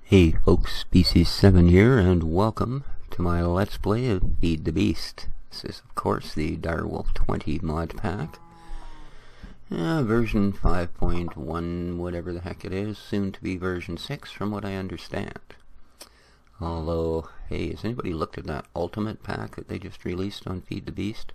Hey folks, Species 7 here, and welcome to my Let's Play of Feed the Beast. This is, of course, the Direwolf 20 mod pack. Version 5.1, whatever the heck it is, soon to be version 6 from what I understand. Although, hey, has anybody looked at that Ultimate pack that they just released on Feed the Beast?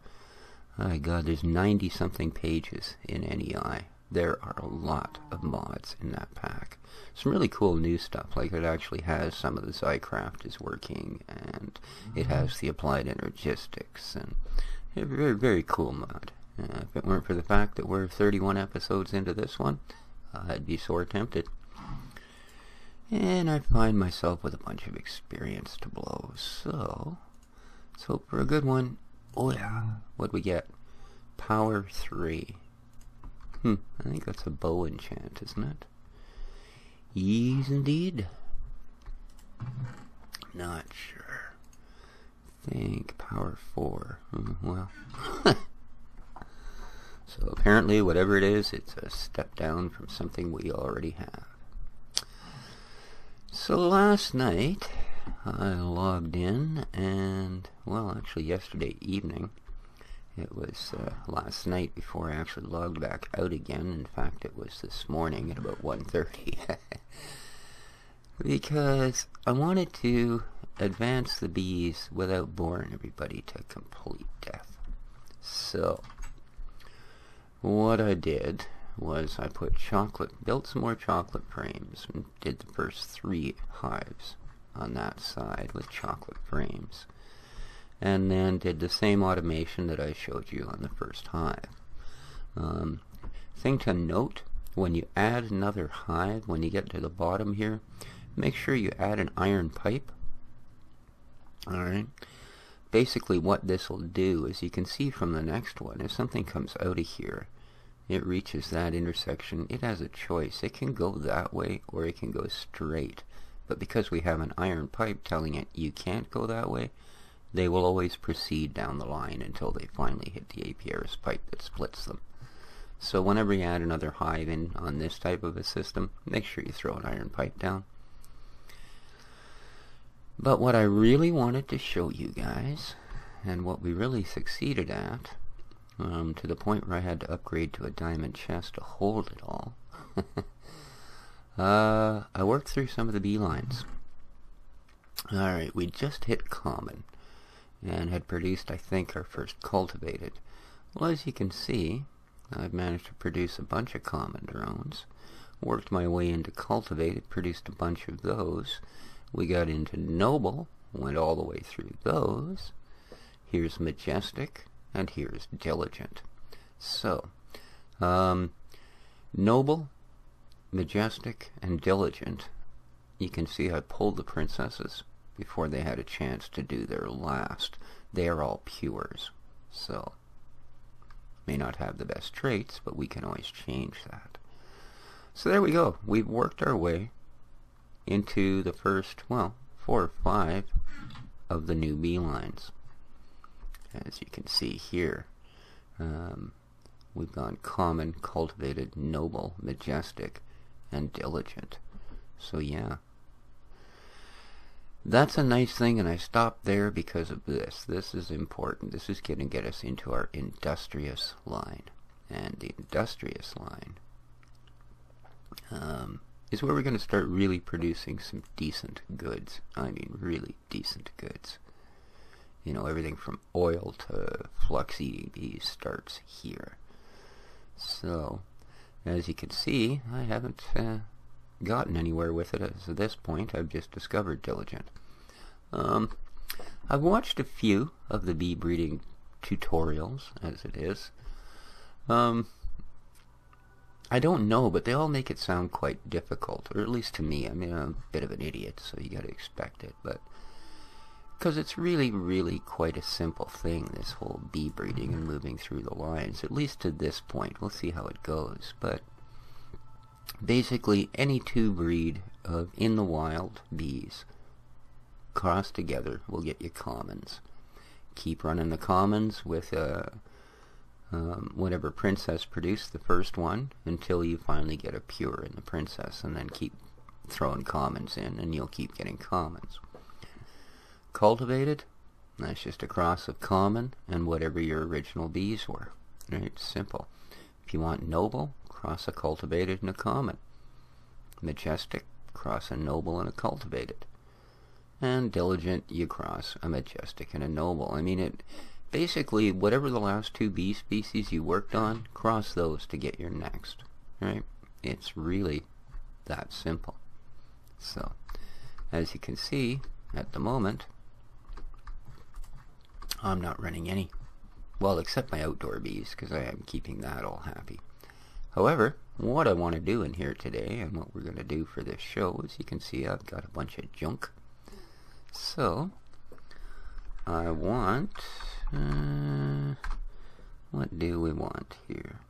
My god, there's 90-something pages in NEI. There are a lot of mods in that pack. Some really cool new stuff, like it actually has some of the Zycraft is working, and it has the applied energistics, and a very, very cool mod. If it weren't for the fact that we're 31 episodes into this one, I'd be sore tempted. And I find myself with a bunch of experience to blow, so let's hope for a good one. Oh yeah, what'd we get? Power 3. I think that's a bow enchant, isn't it? Yes, indeed. Not sure. Think power 4. Well. So apparently, whatever it is, it's a step down from something we already have. So last night, I logged in, and, well, actually yesterday evening. It was last night before I actually logged back out again. In fact, it was this morning at about 1:30. Because I wanted to advance the bees without boring everybody to complete death. So, what I did was I put built some more chocolate frames and did the first 3 hives on that side with chocolate frames. And then did the same automation that I showed you on the first hive. Thing to note, when you add another hive, when you get to the bottom here, make sure you add an iron pipe. Alright. Basically what this will do is, you can see from the next one, if something comes out of here, it reaches that intersection, it has a choice. It can go that way or it can go straight. But because we have an iron pipe telling it you can't go that way, they will always proceed down the line until they finally hit the apiarist pipe that splits them. So whenever you add another hive in on this type of a system, make sure you throw an iron pipe down. But what I really wanted to show you guys, and what we really succeeded at, to the point where I had to upgrade to a diamond chest to hold it all, I worked through some of the beelines. Alright, we just hit common, and had produced, I think, our first cultivated. Well, as you can see, I've managed to produce a bunch of common drones, worked my way into cultivated, produced a bunch of those. We got into noble, went all the way through those. Here's majestic, and here's diligent. So, noble, majestic, and diligent, you can see I pulled the princesses before they had a chance to do their last. They are all pures, so may not have the best traits, but we can always change that. So there we go. We've worked our way into the first, well, 4 or 5 of the new beelines. As you can see here, we've gone common, cultivated, noble, majestic, and diligent. So yeah. That's a nice thing, and I stopped there because of this. This is important. This is going to get us into our industrious line. And the industrious line is where we're going to start really producing some decent goods. I mean, really decent goods. You know, everything from oil to flux-eating bees starts here. So, as you can see, I haven't gotten anywhere with it as of this point. I've just discovered diligent. I've watched a few of the bee breeding tutorials, as it is. I don't know, but they all make it sound quite difficult, or at least to me. I mean, I'm a bit of an idiot, so you gotta expect it, but because it's really, really quite a simple thing, this whole bee breeding and moving through the lines, at least to this point. We'll see how it goes, but basically, any 2 breed of in the wild bees crossed together will get you commons. Keep running the commons with whatever princess produced the first one until you finally get a pure in the princess, and then keep throwing commons in, and you'll keep getting commons. Cultivated, that's just a cross of common and whatever your original bees were. Right? Simple. If you want noble, cross a cultivated and a common. Majestic, cross a noble and a cultivated. And diligent, you cross a majestic and a noble. I mean, it basically, whatever the last two bee species you worked on, cross those to get your next. Right? It's really that simple. So, as you can see, at the moment, I'm not running any. Well, except my outdoor bees, because I am keeping that all happy. However, what I want to do in here today, and what we're going to do for this show, as you can see, I've got a bunch of junk. So, I want, what do we want here?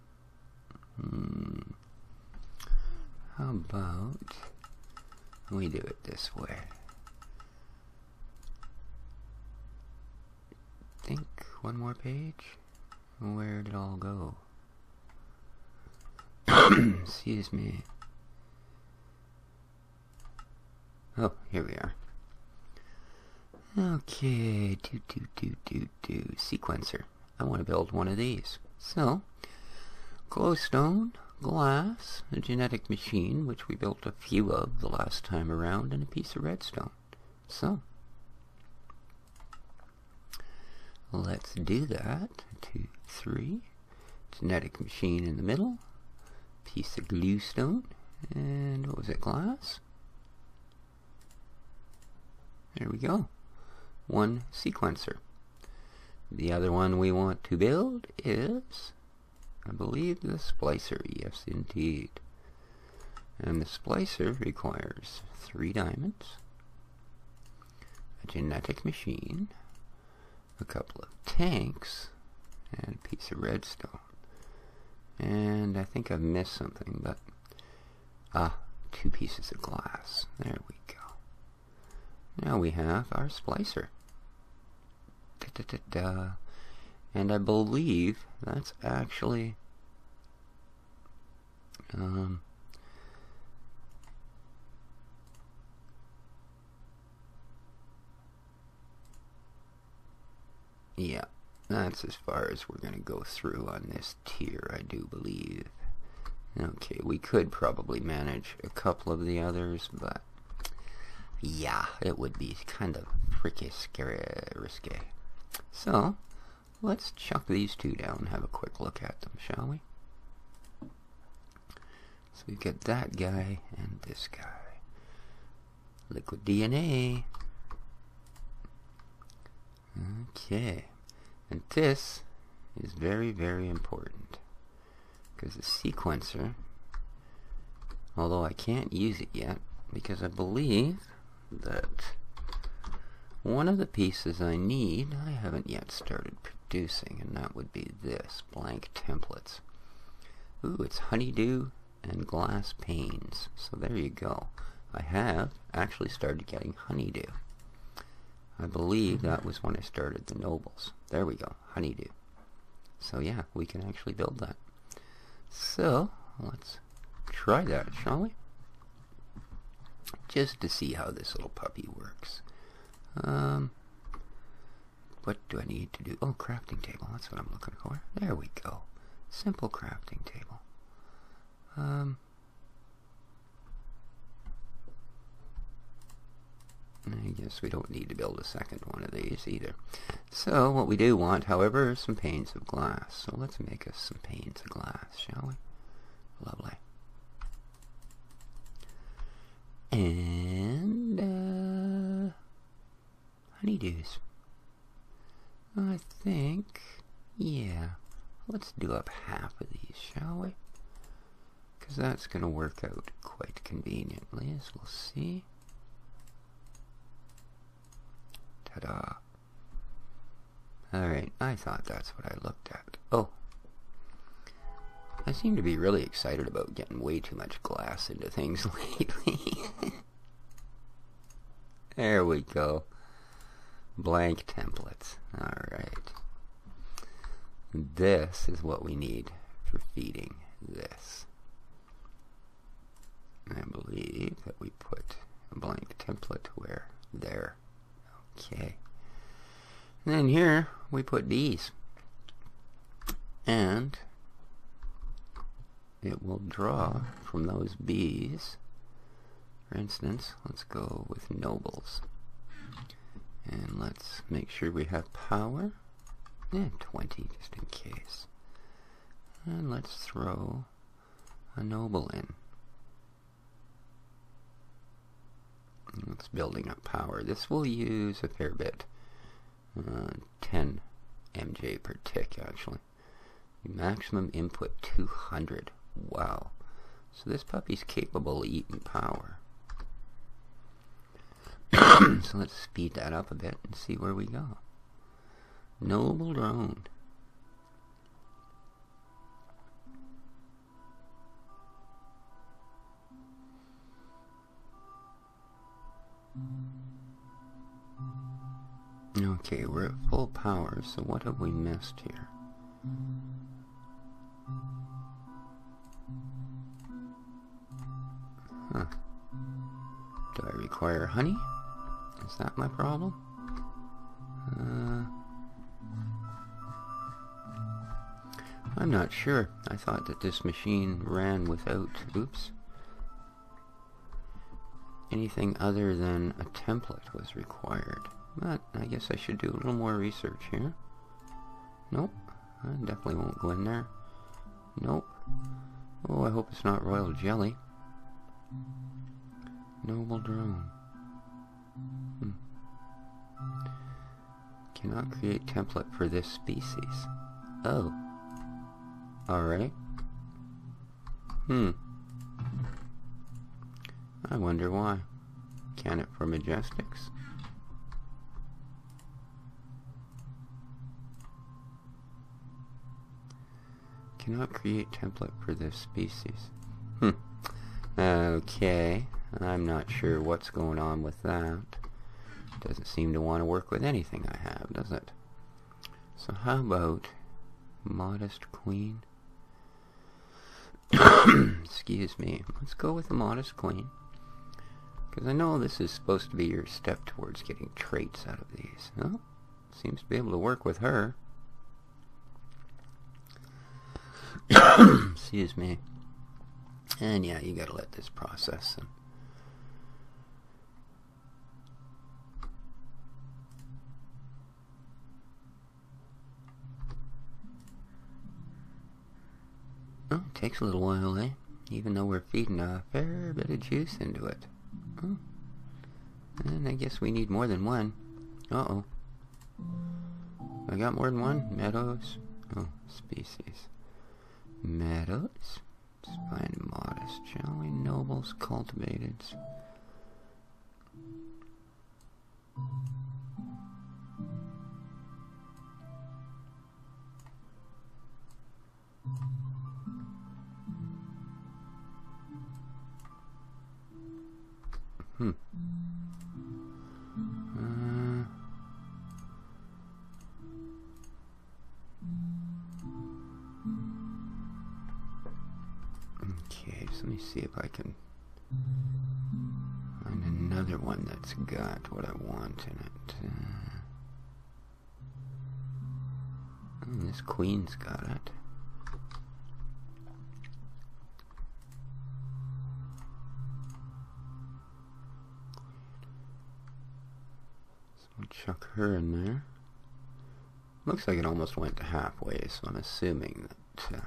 How about we do it this way? Think one more page? Where did it all go? Excuse me. Oh, here we are. Okay, sequencer. I want to build one of these. So, glowstone, glass, a genetic machine, which we built a few of the last time around, and a piece of redstone. So, let's do that. 2, 3. Genetic machine in the middle. Piece of glowstone. And what was it, glass? There we go. One sequencer. The other one we want to build is, I believe, the splicer. Yes, indeed. And the splicer requires 3 diamonds, a genetic machine, a couple of tanks, and a piece of redstone. And I think I've missed something, but 2 pieces of glass. There we go. Now we have our splicer. And I believe that's actually yeah, that's as far as we're going to go through on this tier, I do believe. Okay, we could probably manage a couple of the others, but yeah, it would be kind of freaky risky. So, let's chuck these 2 down and have a quick look at them, shall we? So we've got that guy and this guy. Liquid DNA. Okay. And this is very, very important, because the sequencer, although I can't use it yet, because I believe that one of the pieces I need, I haven't yet started producing, and that would be this, blank templates. Ooh, it's honeydew and glass panes. So there you go. I have actually started getting honeydew. I believe that was when I started the nobles. There we go, honeydew. So yeah, we can actually build that. So, let's try that, shall we? Just to see how this little puppy works. What do I need to do? Oh, crafting table. That's what I'm looking for. There we go. Simple crafting table. I guess we don't need to build a second one of these either. So, what we do want, however, is some panes of glass. So let's make us some panes of glass, shall we? Lovely. And, honeydews. I think, yeah, let's do up half of these, shall we? Because that's going to work out quite conveniently, as we'll see. Ta-da. Alright, I thought that's what I looked at. Oh. I seem to be really excited about getting way too much glass into things lately. There we go. Blank templates. Alright. This is what we need for feeding this. I believe that we put a blank template where there. Okay. And then here we put bees. And it will draw from those bees. For instance, let's go with nobles. And let's make sure we have power. 20 just in case. And let's throw a noble in. It's building up power. This will use a fair bit. 10 MJ per tick actually. Maximum input 200. Wow. So this puppy's capable of eating power. So let's speed that up a bit and see where we go. Noble drone. Okay, we're at full power, so what have we missed here? Huh. Do I require honey? Is that my problem? I'm not sure. I thought that this machine ran without, anything other than a template was required. But I guess I should do a little more research here. Nope. I definitely won't go in there. Nope. Oh, I hope it's not royal jelly. Noble drone. Cannot create template for this species. Oh. Alright. I wonder why. Can it for majestics? Cannot create template for this species. Okay. I'm not sure what's going on with that. Doesn't seem to want to work with anything I have, does it? So how about modest queen? Excuse me. Let's go with the modest queen. Because I know this is supposed to be your step towards getting traits out of these. Oh, seems to be able to work with her. Excuse me. And yeah, you gotta let this process. Oh, it takes a little while, eh? Even though we're feeding a fair bit of juice into it. Oh. And I guess we need more than one. Uh-oh. I got more than one? Meadows? Oh, species. Meadows? Let's find modest, shall we? Nobles, cultivated. Okay, so let me see if I can find another one that's got what I want in it. Oh, this queen's got it. I'll chuck her in there. Looks like it almost went to halfway, so I'm assuming that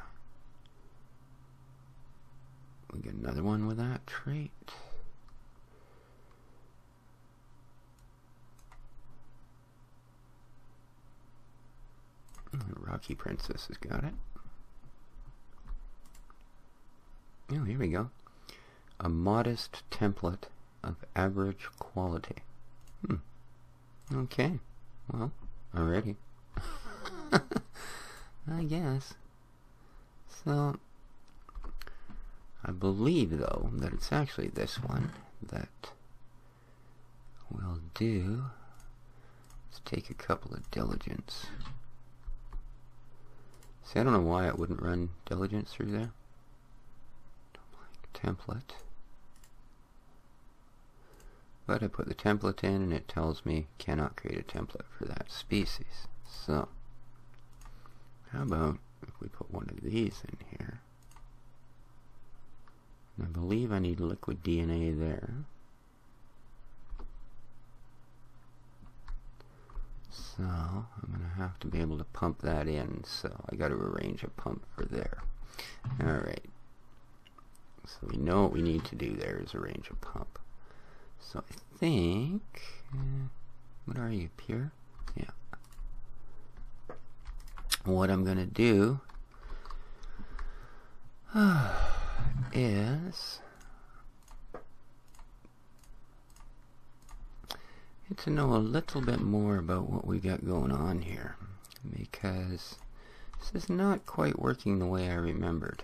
we get another one with that trait. Rocky Princess has got it. Oh, here we go. A modest template of average quality. Okay. Well, already. I guess. So, I believe, though, that it's actually this one that we'll do. Let's take a couple of diligence. See, I don't know why it wouldn't run diligence through there. Template. but I put the template in and it tells me cannot create a template for that species. So how about if we put one of these in here? I believe I need liquid DNA there. So I'm going to have to be able to pump that in, so I got to arrange a pump for there. Alright, so we know what we need to do there is arrange a pump. So I think, what are you, pure? Yeah. What I'm going to do is to know a little bit more about what we got going on here, because this is not quite working the way I remembered.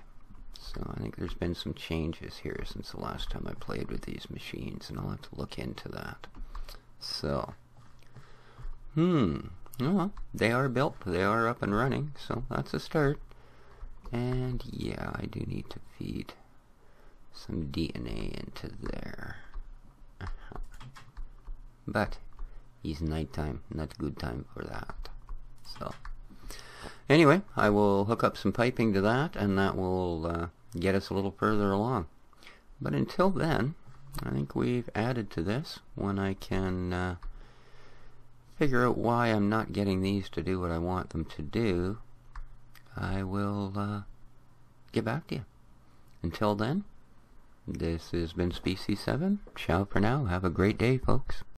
So I think there's been some changes here since the last time I played with these machines, and I'll have to look into that. So, well, they are built, they are up and running, so that's a start. And yeah, I do need to feed some DNA into there. But it's nighttime, not a good time for that. So anyway, I will hook up some piping to that, and that will get us a little further along. But until then, I think we've added to this. When I can figure out why I'm not getting these to do what I want them to do, I will get back to you. Until then, this has been Species 7. Ciao for now. Have a great day, folks.